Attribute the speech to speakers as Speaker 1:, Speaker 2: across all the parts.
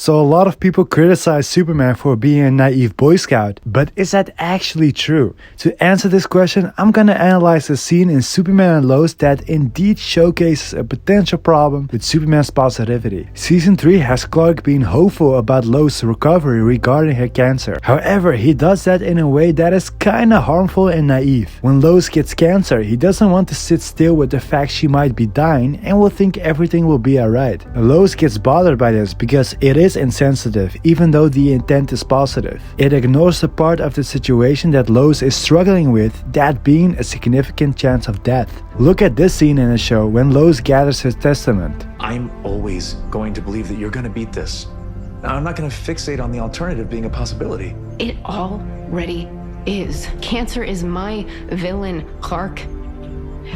Speaker 1: So a lot of people criticize Superman for being a naive Boy Scout, but is that actually true? To answer this question, I'm gonna analyze a scene in Superman and Lois that indeed showcases a potential problem with Superman's positivity. Season 3 has Clark being hopeful about Lois' recovery regarding her cancer. However, he does that in a way that is kinda harmful and naive. When Lois gets cancer, he doesn't want to sit still with the fact she might be dying and will think everything will be alright. Lois gets bothered by this because it is insensitive, even though the intent is positive. It ignores the part of the situation that Lois is struggling with, that being a significant chance of death. Look at this scene in the show when Lois gathers her testament.
Speaker 2: I'm always going to believe that you're going to beat this. I'm not going to fixate on the alternative being a possibility.
Speaker 3: It already is. Cancer is my villain, Clark.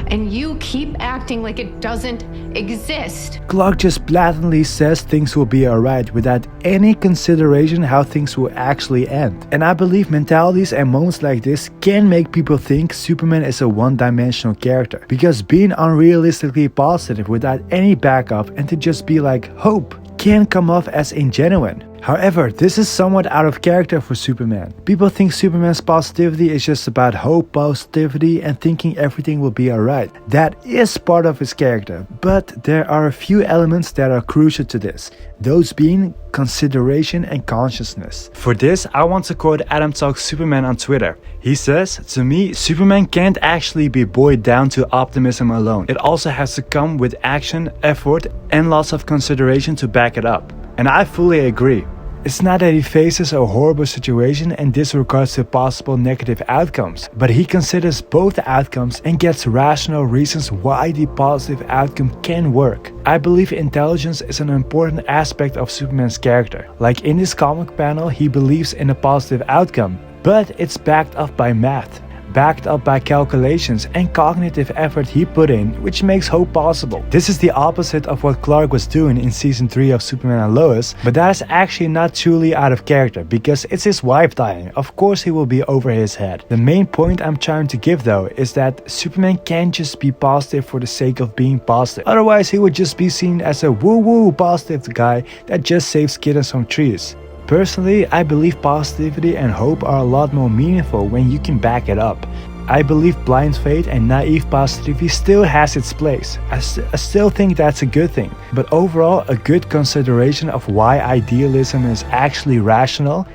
Speaker 3: And you keep acting like it doesn't exist.
Speaker 1: Clark just blatantly says things will be alright without any consideration how things will actually end. And I believe mentalities and moments like this can make people think Superman is a one-dimensional character, because being unrealistically positive without any backup and to just be like hope can come off as ingenuine. However, this is somewhat out of character for Superman. People think Superman's positivity is just about hope, positivity, and thinking everything will be alright. That is part of his character, but there are a few elements that are crucial to this. Those being consideration and consciousness. For this, I want to quote Adam Talks Superman on Twitter. He says, "To me, Superman can't actually be buoyed down to optimism alone. It also has to come with action, effort, and lots of consideration to back it up." And I fully agree. It's not that he faces a horrible situation and disregards the possible negative outcomes, but he considers both outcomes and gets rational reasons why the positive outcome can work. I believe intelligence is an important aspect of Superman's character. Like in this comic panel, he believes in a positive outcome, but it's backed up by math, backed up by calculations and cognitive effort he put in, which makes hope possible. This is the opposite of what Clark was doing in season 3 of Superman and Lois, but that is actually not truly out of character, because it's his wife dying. Of course he will be over his head. The main point I'm trying to give though is that Superman can't just be positive for the sake of being positive. Otherwise he would just be seen as a woo-woo positive guy that just saves kittens from trees. Personally, I believe positivity and hope are a lot more meaningful when you can back it up. I believe blind faith and naive positivity still has its place. I still think that's a good thing. But overall, a good consideration of why idealism is actually rational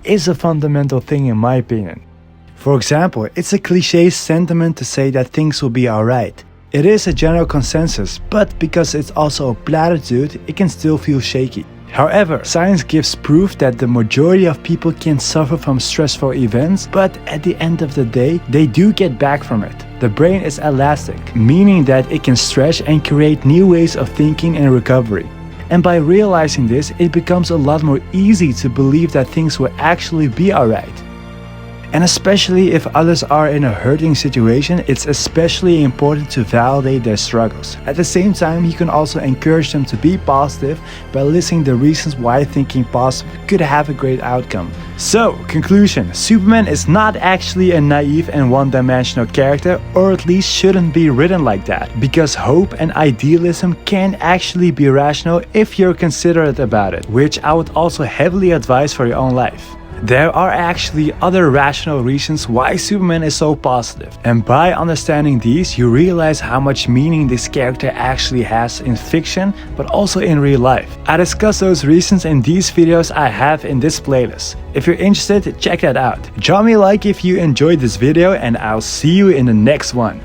Speaker 1: is a fundamental thing in my opinion. For example, it's a cliché sentiment to say that things will be alright. It is a general consensus, but because it's also a platitude, it can still feel shaky. However, science gives proof that the majority of people can suffer from stressful events, but at the end of the day, they do get back from it. The brain is elastic, meaning that it can stretch and create new ways of thinking and recovery. And by realizing this, it becomes a lot more easy to believe that things will actually be alright. And especially if others are in a hurting situation, it's especially important to validate their struggles. At the same time, you can also encourage them to be positive by listing the reasons why thinking positive could have a great outcome. So, conclusion, Superman is not actually a naive and one-dimensional character, or at least shouldn't be written like that, because hope and idealism can actually be rational if you're considerate about it, which I would also heavily advise for your own life. There are actually other rational reasons why Superman is so positive, and by understanding these, you realize how much meaning this character actually has in fiction, but also in real life. I discuss those reasons in these videos I have in this playlist. If you're interested, check that out. Drop me a like if you enjoyed this video, and I'll see you in the next one.